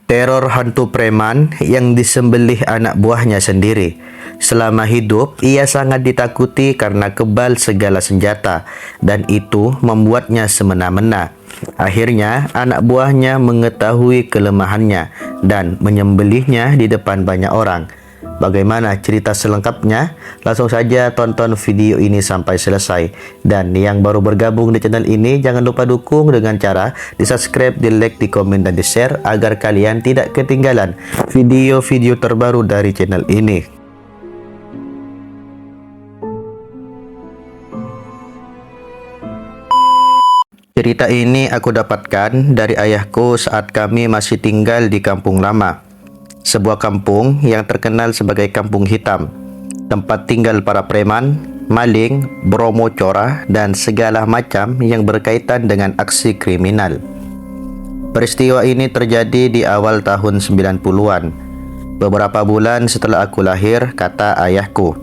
Teror hantu preman yang disembelih anak buahnya sendiri. Selama hidup, ia sangat ditakuti karena kebal segala senjata dan itu membuatnya semena-mena. Akhirnya, anak buahnya mengetahui kelemahannya dan menyembelihnya di depan banyak orang. Bagaimana cerita selengkapnya? Langsung saja tonton video ini sampai selesai. Dan yang baru bergabung di channel ini, jangan lupa dukung dengan cara di subscribe, di like, di komen, dan di share agar kalian tidak ketinggalan video-video terbaru dari channel ini. Cerita ini aku dapatkan dari ayahku saat kami masih tinggal di kampung lama. Sebuah kampung yang terkenal sebagai kampung hitam, tempat tinggal para preman, maling, bromocora, dan segala macam yang berkaitan dengan aksi kriminal. Peristiwa ini terjadi di awal tahun 90-an, beberapa bulan setelah aku lahir, kata ayahku.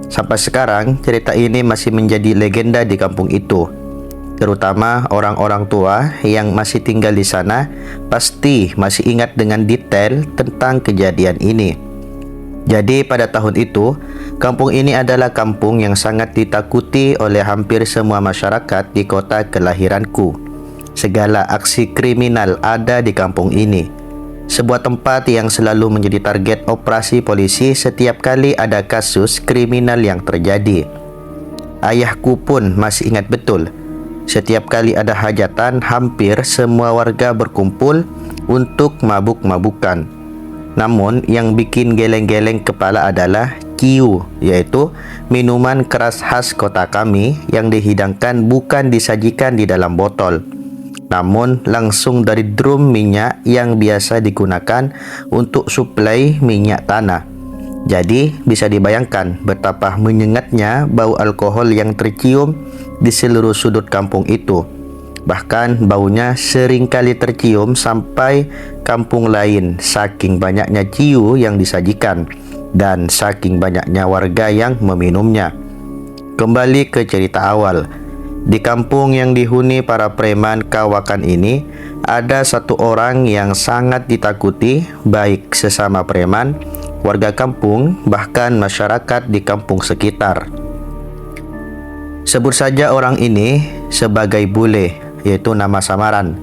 Sampai sekarang, cerita ini masih menjadi legenda di kampung itu. Terutama orang-orang tua yang masih tinggal di sana pasti masih ingat dengan detail tentang kejadian ini. Jadi pada tahun itu, kampung ini adalah kampung yang sangat ditakuti oleh hampir semua masyarakat di kota kelahiranku. Segala aksi kriminal ada di kampung ini. Sebuah tempat yang selalu menjadi target operasi polisi setiap kali ada kasus kriminal yang terjadi. Ayahku pun masih ingat betul. Setiap kali ada hajatan, hampir semua warga berkumpul untuk mabuk-mabukan. Namun, yang bikin geleng-geleng kepala adalah kiu, yaitu minuman keras khas kota kami yang dihidangkan bukan disajikan di dalam botol, namun langsung dari drum minyak yang biasa digunakan untuk suplai minyak tanah. Jadi, bisa dibayangkan betapa menyengatnya bau alkohol yang tercium di seluruh sudut kampung itu. Bahkan baunya sering kali tercium sampai kampung lain saking banyaknya ciu yang disajikan dan saking banyaknya warga yang meminumnya. Kembali ke cerita awal. Di kampung yang dihuni para preman kawakan ini, ada satu orang yang sangat ditakuti baik sesama preman, warga kampung, bahkan masyarakat di kampung sekitar. Sebut saja orang ini sebagai bule, yaitu nama samaran.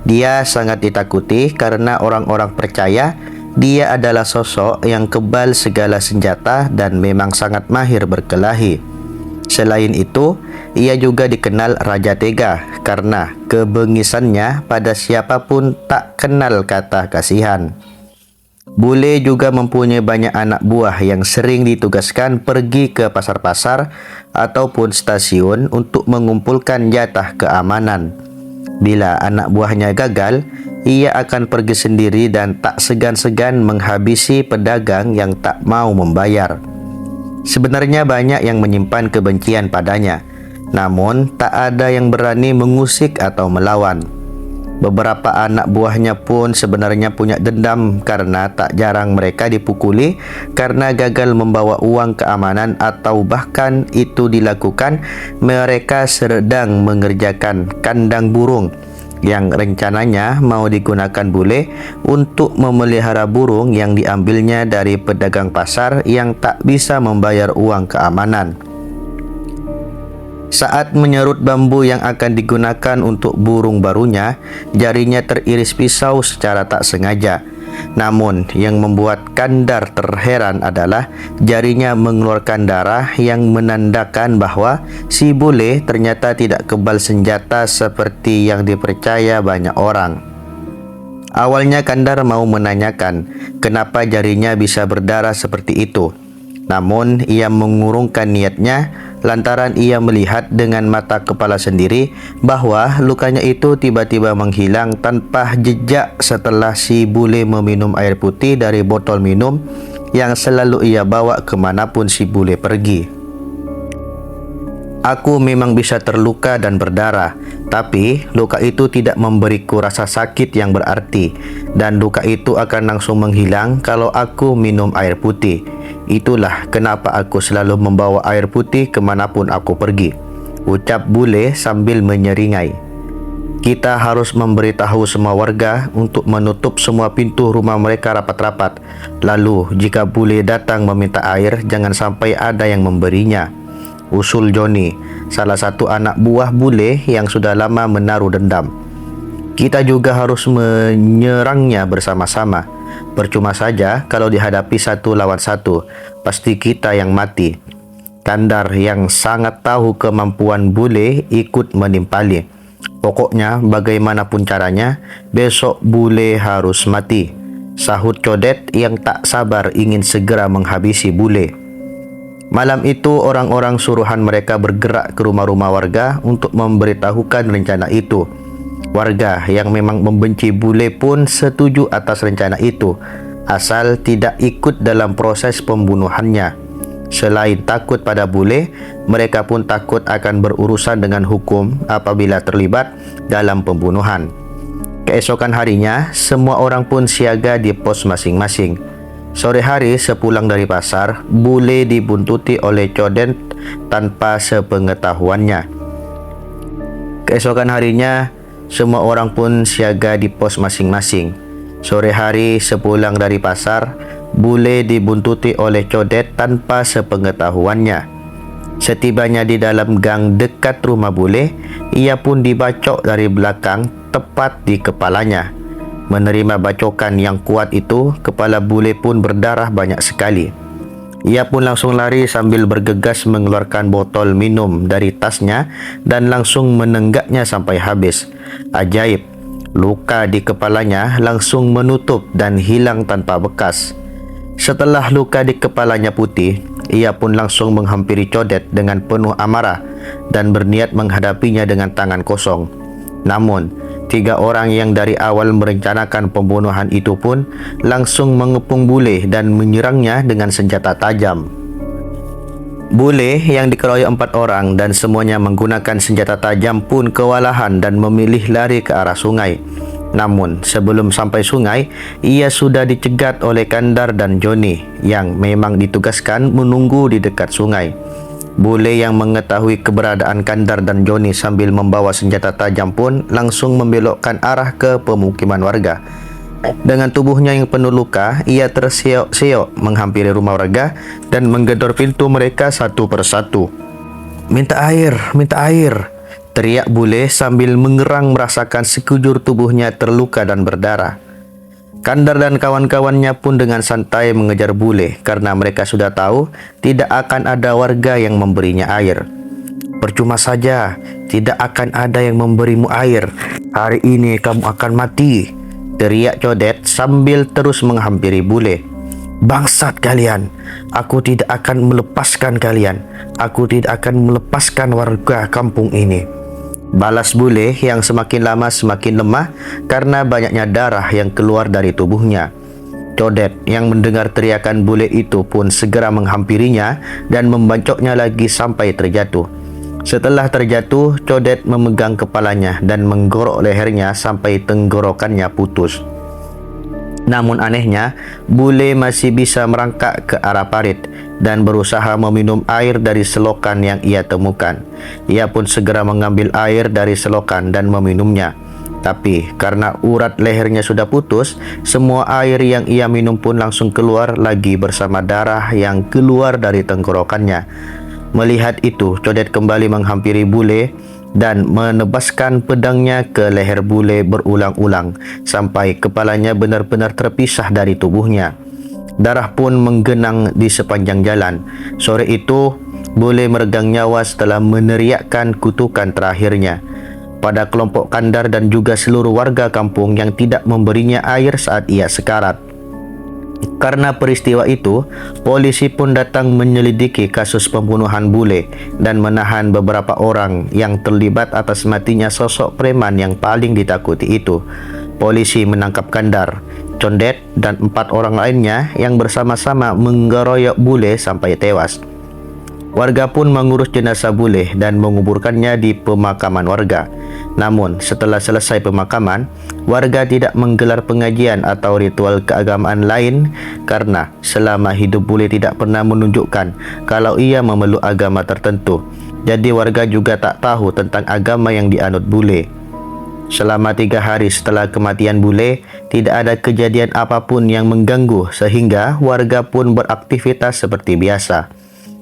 Dia sangat ditakuti karena orang-orang percaya dia adalah sosok yang kebal segala senjata dan memang sangat mahir berkelahi. Selain itu, ia juga dikenal Raja Tega karena kebengisannya pada siapapun tak kenal kata kasihan. Bule juga mempunyai banyak anak buah yang sering ditugaskan pergi ke pasar-pasar ataupun stasiun untuk mengumpulkan jatah keamanan. Bila anak buahnya gagal, ia akan pergi sendiri dan tak segan-segan menghabisi pedagang yang tak mau membayar. Sebenarnya banyak yang menyimpan kebencian padanya, namun tak ada yang berani mengusik atau melawan. Beberapa anak buahnya pun sebenarnya punya dendam karena tak jarang mereka dipukuli karena gagal membawa uang keamanan atau bahkan itu dilakukan mereka sedang mengerjakan kandang burung yang rencananya mau digunakan bule untuk memelihara burung yang diambilnya dari pedagang pasar yang tak bisa membayar uang keamanan. Saat menyerut bambu yang akan digunakan untuk burung barunya, jarinya teriris pisau secara tak sengaja. Namun, yang membuat Kandar terheran adalah jarinya mengeluarkan darah yang menandakan bahwa si bule ternyata tidak kebal senjata seperti yang dipercaya banyak orang. Awalnya Kandar mau menanyakan kenapa jarinya bisa berdarah seperti itu. Namun, ia mengurungkan niatnya lantaran ia melihat dengan mata kepala sendiri bahwa lukanya itu tiba-tiba menghilang tanpa jejak setelah si bule meminum air putih dari botol minum yang selalu ia bawa kemanapun si bule pergi. Aku memang bisa terluka dan berdarah, tapi luka itu tidak memberiku rasa sakit yang berarti, dan luka itu akan langsung menghilang kalau aku minum air putih. Itulah kenapa aku selalu membawa air putih kemanapun aku pergi, ucap bule sambil menyeringai. Kita harus memberitahu semua warga untuk menutup semua pintu rumah mereka rapat-rapat. Lalu, jika bule datang meminta air, jangan sampai ada yang memberinya. Usul Johnny, salah satu anak buah bule yang sudah lama menaruh dendam. Kita juga harus menyerangnya bersama-sama. Percuma saja kalau dihadapi 1 lawan 1, pasti kita yang mati. Kandar yang sangat tahu kemampuan bule ikut menimpali. Pokoknya bagaimanapun caranya, besok bule harus mati, sahut Codet yang tak sabar ingin segera menghabisi bule. Malam itu orang-orang suruhan mereka bergerak ke rumah-rumah warga untuk memberitahukan rencana itu. Warga yang memang membenci bule pun setuju atas rencana itu, asal tidak ikut dalam proses pembunuhannya. Selain takut pada bule, mereka pun takut akan berurusan dengan hukum apabila terlibat dalam pembunuhan. Keesokan harinya, semua orang pun siaga di pos masing-masing. Sore hari sepulang dari pasar, bule dibuntuti oleh Codet tanpa sepengetahuannya. Keesokan harinya, semua orang pun siaga di pos masing-masing. Sore hari sepulang dari pasar, bule dibuntuti oleh Codet tanpa sepengetahuannya. Setibanya di dalam gang dekat rumah bule, ia pun dibacok dari belakang tepat di kepalanya. Menerima bacokan yang kuat itu, kepala bule pun berdarah banyak sekali. Ia pun langsung lari sambil bergegas mengeluarkan botol minum dari tasnya dan langsung menenggaknya sampai habis. Ajaib, luka di kepalanya langsung menutup dan hilang tanpa bekas. Setelah luka di kepalanya putih, ia pun langsung menghampiri Codet dengan penuh amarah dan berniat menghadapinya dengan tangan kosong. Namun, 3 orang yang dari awal merencanakan pembunuhan itu pun langsung mengepung bule dan menyerangnya dengan senjata tajam. Bule yang dikeroyok 4 orang dan semuanya menggunakan senjata tajam pun kewalahan dan memilih lari ke arah sungai. Namun, sebelum sampai sungai, ia sudah dicegat oleh Kandar dan Johnny yang memang ditugaskan menunggu di dekat sungai. Bule yang mengetahui keberadaan Kandar dan Johnny sambil membawa senjata tajam pun langsung membelokkan arah ke pemukiman warga. Dengan tubuhnya yang penuh luka, ia terseok-seok menghampiri rumah warga dan menggedor pintu mereka satu persatu. "Minta air, minta air!" teriak bule sambil mengerang merasakan sekujur tubuhnya terluka dan berdarah. Kandar dan kawan-kawannya pun dengan santai mengejar bule karena mereka sudah tahu tidak akan ada warga yang memberinya air. "Percuma saja, tidak akan ada yang memberimu air. Hari ini kamu akan mati," teriak Codet sambil terus menghampiri bule. "Bangsat kalian, aku tidak akan melepaskan kalian. Aku tidak akan melepaskan warga kampung ini," balas bule yang semakin lama semakin lemah karena banyaknya darah yang keluar dari tubuhnya. Codet yang mendengar teriakan bule itu pun segera menghampirinya dan membacoknya lagi sampai terjatuh. Setelah terjatuh, Codet memegang kepalanya dan menggorok lehernya sampai tenggorokannya putus. Namun anehnya, bule masih bisa merangkak ke arah parit dan berusaha meminum air dari selokan yang ia temukan. Ia pun segera mengambil air dari selokan dan meminumnya. Tapi karena urat lehernya sudah putus, semua air yang ia minum pun langsung keluar lagi bersama darah yang keluar dari tenggorokannya. Melihat itu, Codet kembali menghampiri bule dan menebaskan pedangnya ke leher bule berulang-ulang sampai kepalanya benar-benar terpisah dari tubuhnya. Darah pun menggenang di sepanjang jalan. Sore itu, bule meregang nyawa setelah meneriakkan kutukan terakhirnya pada kelompok Kandar dan juga seluruh warga kampung yang tidak memberinya air saat ia sekarat. Karena peristiwa itu, polisi pun datang menyelidiki kasus pembunuhan bule dan menahan beberapa orang yang terlibat atas matinya sosok preman yang paling ditakuti itu. Polisi menangkap Kandar, Codet, dan 4 orang lainnya yang bersama-sama menggeroyok bule sampai tewas. Warga pun mengurus jenazah bule dan menguburkannya di pemakaman warga. Namun, setelah selesai pemakaman, warga tidak menggelar pengajian atau ritual keagamaan lain karena selama hidup bule tidak pernah menunjukkan kalau ia memeluk agama tertentu. Jadi warga juga tak tahu tentang agama yang dianut bule. Selama 3 hari setelah kematian bule, tidak ada kejadian apapun yang mengganggu sehingga warga pun beraktivitas seperti biasa.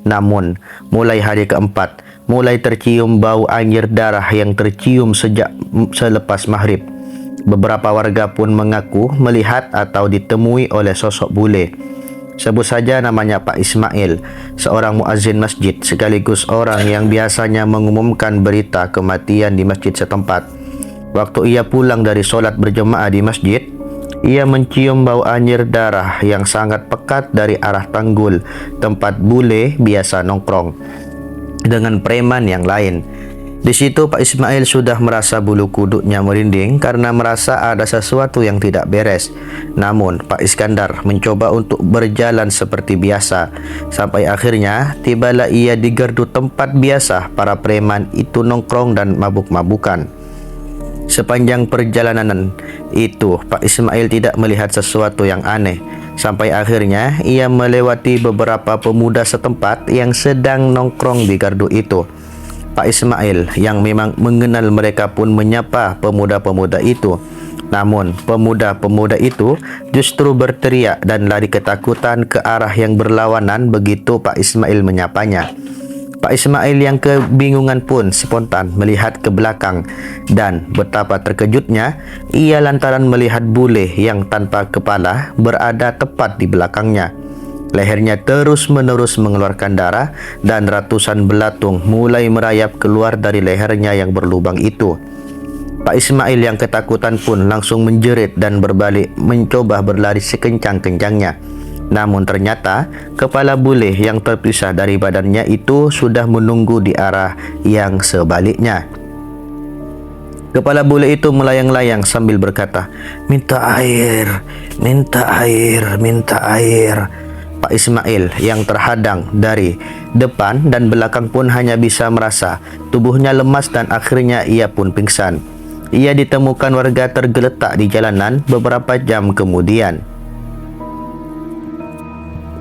Namun, mulai hari keempat, mulai tercium bau anjir darah yang tercium sejak selepas maghrib. Beberapa warga pun mengaku melihat atau ditemui oleh sosok bule. Sebut saja namanya Pak Ismail, seorang muazzin masjid sekaligus orang yang biasanya mengumumkan berita kematian di masjid setempat. Waktu ia pulang dari solat berjemaah di masjid, ia mencium bau anjir darah yang sangat pekat dari arah tanggul tempat bule biasa nongkrong dengan preman yang lain. Di situ Pak Ismail sudah merasa bulu kuduknya merinding karena merasa ada sesuatu yang tidak beres. Namun Pak Iskandar mencoba untuk berjalan seperti biasa. Sampai akhirnya tibalah ia di gardu tempat biasa para preman itu nongkrong dan mabuk-mabukan. Sepanjang perjalanan itu, Pak Ismail tidak melihat sesuatu yang aneh. Sampai akhirnya ia melewati beberapa pemuda setempat yang sedang nongkrong di gardu itu. Pak Ismail yang memang mengenal mereka pun menyapa pemuda-pemuda itu. Namun, pemuda-pemuda itu justru berteriak dan lari ketakutan ke arah yang berlawanan begitu Pak Ismail menyapanya. Pak Ismail yang kebingungan pun spontan melihat ke belakang dan betapa terkejutnya ia lantaran melihat bule yang tanpa kepala berada tepat di belakangnya. Lehernya terus-menerus mengeluarkan darah dan ratusan belatung mulai merayap keluar dari lehernya yang berlubang itu. Pak Ismail yang ketakutan pun langsung menjerit dan berbalik mencoba berlari sekencang-kencangnya. Namun ternyata kepala bule yang terpisah dari badannya itu sudah menunggu di arah yang sebaliknya. Kepala bule itu melayang-layang sambil berkata, "Minta air, minta air, minta air." Pak Ismail yang terhadang dari depan dan belakang pun hanya bisa merasa tubuhnya lemas dan akhirnya ia pun pingsan. Ia ditemukan warga tergeletak di jalanan beberapa jam kemudian.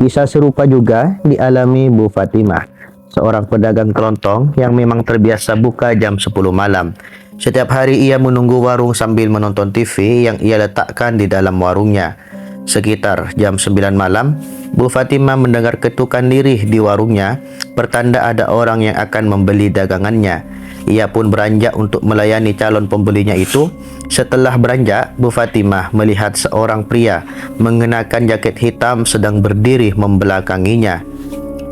Kisah serupa juga dialami Bu Fatimah, seorang pedagang kelontong yang memang terbiasa buka jam 10 malam. Setiap hari ia menunggu warung sambil menonton TV yang ia letakkan di dalam warungnya. Sekitar jam 9 malam, Bu Fatimah mendengar ketukan lirih di warungnya, pertanda ada orang yang akan membeli dagangannya. Ia pun beranjak untuk melayani calon pembelinya itu. Setelah beranjak, Bu Fatimah melihat seorang pria mengenakan jaket hitam sedang berdiri membelakanginya.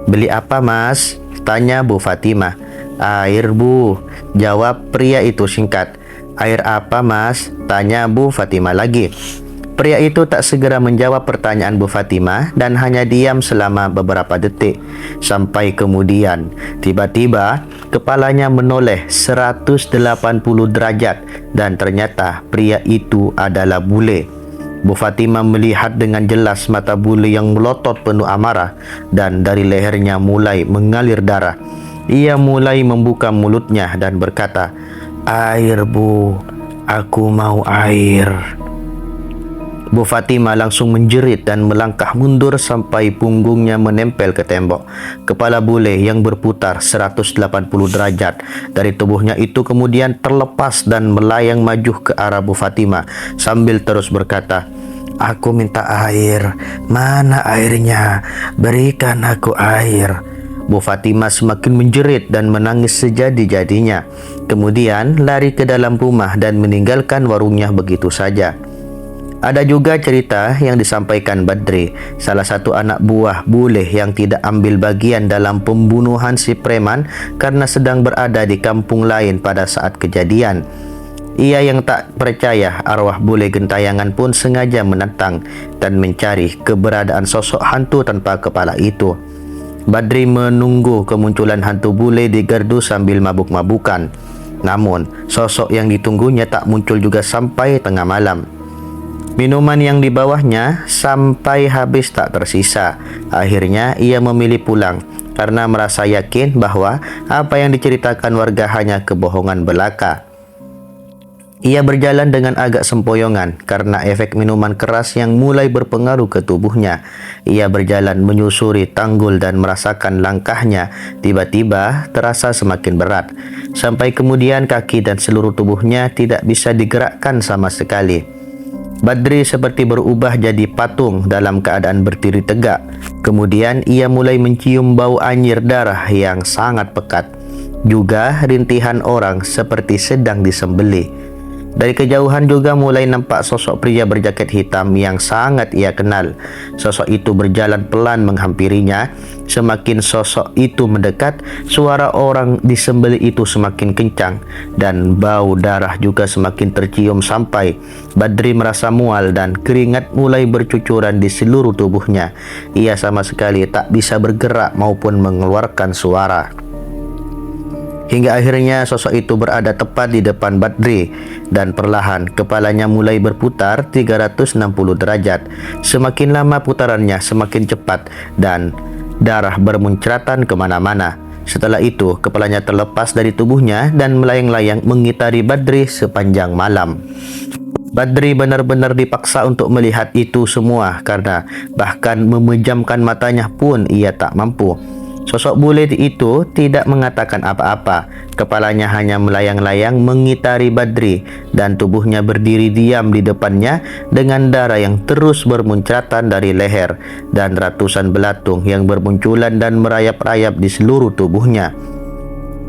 "Beli apa, Mas?" tanya Bu Fatimah. "Air, Bu," jawab pria itu singkat. "Air apa, Mas?" tanya Bu Fatimah lagi. Pria itu tak segera menjawab pertanyaan Bu Fatimah dan hanya diam selama beberapa detik. Sampai kemudian, tiba-tiba kepalanya menoleh 180 derajat dan ternyata pria itu adalah bule. Bu Fatimah melihat dengan jelas mata bule yang melotot penuh amarah dan dari lehernya mulai mengalir darah. Ia mulai membuka mulutnya dan berkata, "Air, Bu, aku mau air." Bu Fatimah langsung menjerit dan melangkah mundur sampai punggungnya menempel ke tembok. Kepala bule yang berputar 180 derajat dari tubuhnya itu kemudian terlepas dan melayang maju ke arah Bu Fatimah sambil terus berkata, "Aku minta air. Mana airnya? Berikan aku air." Bu Fatimah semakin menjerit dan menangis sejadi-jadinya. Kemudian lari ke dalam rumah dan meninggalkan warungnya begitu saja. Ada juga cerita yang disampaikan Badri, salah satu anak buah bule yang tidak ambil bagian dalam pembunuhan si preman karena sedang berada di kampung lain pada saat kejadian. Ia yang tak percaya arwah bule gentayangan pun sengaja menantang dan mencari keberadaan sosok hantu tanpa kepala itu. Badri menunggu kemunculan hantu bule di gardu sambil mabuk-mabukan. Namun, sosok yang ditunggunya tak muncul juga sampai tengah malam. Minuman yang dibawanya sampai habis tak tersisa. Akhirnya ia memilih pulang karena merasa yakin bahwa apa yang diceritakan warga hanya kebohongan belaka. Ia berjalan dengan agak sempoyongan karena efek minuman keras yang mulai berpengaruh ke tubuhnya. Ia berjalan menyusuri tanggul dan merasakan langkahnya tiba-tiba terasa semakin berat. Sampai kemudian kaki dan seluruh tubuhnya tidak bisa digerakkan sama sekali. Badri seperti berubah jadi patung dalam keadaan berdiri tegak. Kemudian ia mulai mencium bau anyir darah yang sangat pekat. Juga rintihan orang seperti sedang disembelih. Dari kejauhan juga mulai nampak sosok pria berjaket hitam yang sangat ia kenal. Sosok itu berjalan pelan menghampirinya. Semakin sosok itu mendekat, suara orang disembelih itu semakin kencang dan bau darah juga semakin tercium sampai Badri merasa mual dan keringat mulai bercucuran di seluruh tubuhnya. Ia sama sekali tak bisa bergerak maupun mengeluarkan suara. Hingga akhirnya sosok itu berada tepat di depan Badri dan perlahan kepalanya mulai berputar 360 derajat. Semakin lama putarannya semakin cepat dan darah bermuncratan kemana-mana. Setelah itu kepalanya terlepas dari tubuhnya dan melayang-layang mengitari Badri sepanjang malam. Badri benar-benar dipaksa untuk melihat itu semua karena bahkan memejamkan matanya pun ia tak mampu. Sosok bule itu tidak mengatakan apa-apa. Kepalanya hanya melayang-layang mengitari Badri dan tubuhnya berdiri diam di depannya dengan darah yang terus bermuncratan dari leher dan ratusan belatung yang bermunculan dan merayap-rayap di seluruh tubuhnya.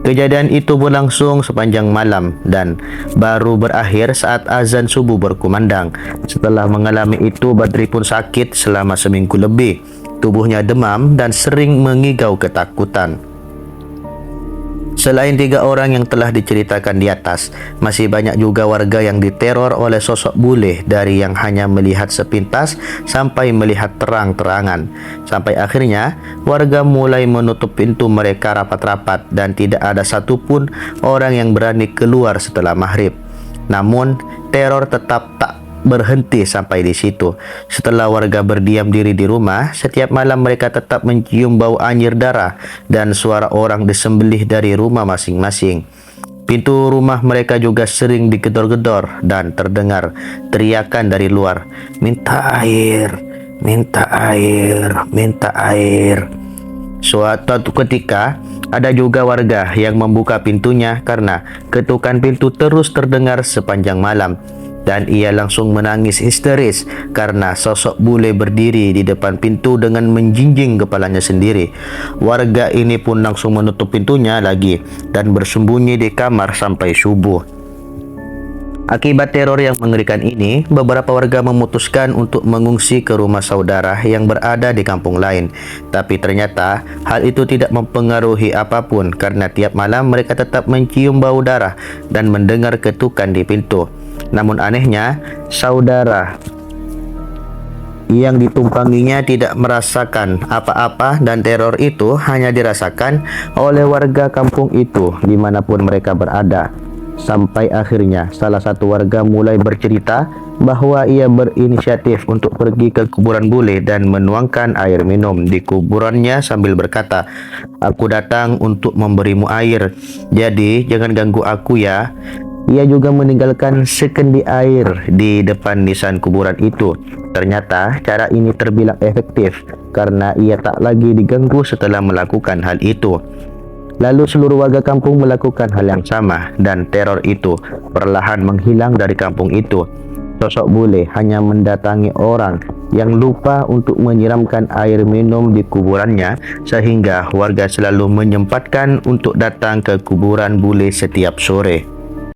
Kejadian itu berlangsung sepanjang malam dan baru berakhir saat azan subuh berkumandang. Setelah mengalami itu, Badri pun sakit selama seminggu lebih. Tubuhnya demam dan sering mengigau ketakutan. Selain 3 orang yang telah diceritakan di atas, masih banyak juga warga yang diteror oleh sosok bule dari yang hanya melihat sepintas sampai melihat terang-terangan. Sampai akhirnya, warga mulai menutup pintu mereka rapat-rapat dan tidak ada satupun orang yang berani keluar setelah maghrib. Namun, teror tetap tak berhenti sampai di situ. Setelah warga berdiam diri di rumah, setiap malam mereka tetap mencium bau anyir darah dan suara orang disembelih dari rumah masing-masing. Pintu rumah mereka juga sering digedor-gedor dan terdengar teriakan dari luar, "Minta air, minta air, minta air." Suatu ketika, ada juga warga yang membuka pintunya karena ketukan pintu terus terdengar sepanjang malam. Dan ia langsung menangis histeris karena sosok bule berdiri di depan pintu dengan menjinjing kepalanya sendiri. Warga ini pun langsung menutup pintunya lagi dan bersembunyi di kamar sampai subuh. Akibat teror yang mengerikan ini, beberapa warga memutuskan untuk mengungsi ke rumah saudara yang berada di kampung lain. Tapi ternyata hal itu tidak mempengaruhi apapun karena tiap malam mereka tetap mencium bau darah dan mendengar ketukan di pintu. Namun anehnya, saudara yang ditumpanginya tidak merasakan apa-apa dan teror itu hanya dirasakan oleh warga kampung itu dimanapun mereka berada. Sampai akhirnya salah satu warga mulai bercerita bahwa ia berinisiatif untuk pergi ke kuburan bule dan menuangkan air minum di kuburannya sambil berkata, "Aku datang untuk memberimu air, jadi jangan ganggu aku ya." Ia juga meninggalkan sekendi air di depan nisan kuburan itu. Ternyata cara ini terbilang efektif karena ia tak lagi diganggu setelah melakukan hal itu. Lalu seluruh warga kampung melakukan hal yang sama dan teror itu perlahan menghilang dari kampung itu. Sosok bule hanya mendatangi orang yang lupa untuk menyiramkan air minum di kuburannya sehingga warga selalu menyempatkan untuk datang ke kuburan bule setiap sore.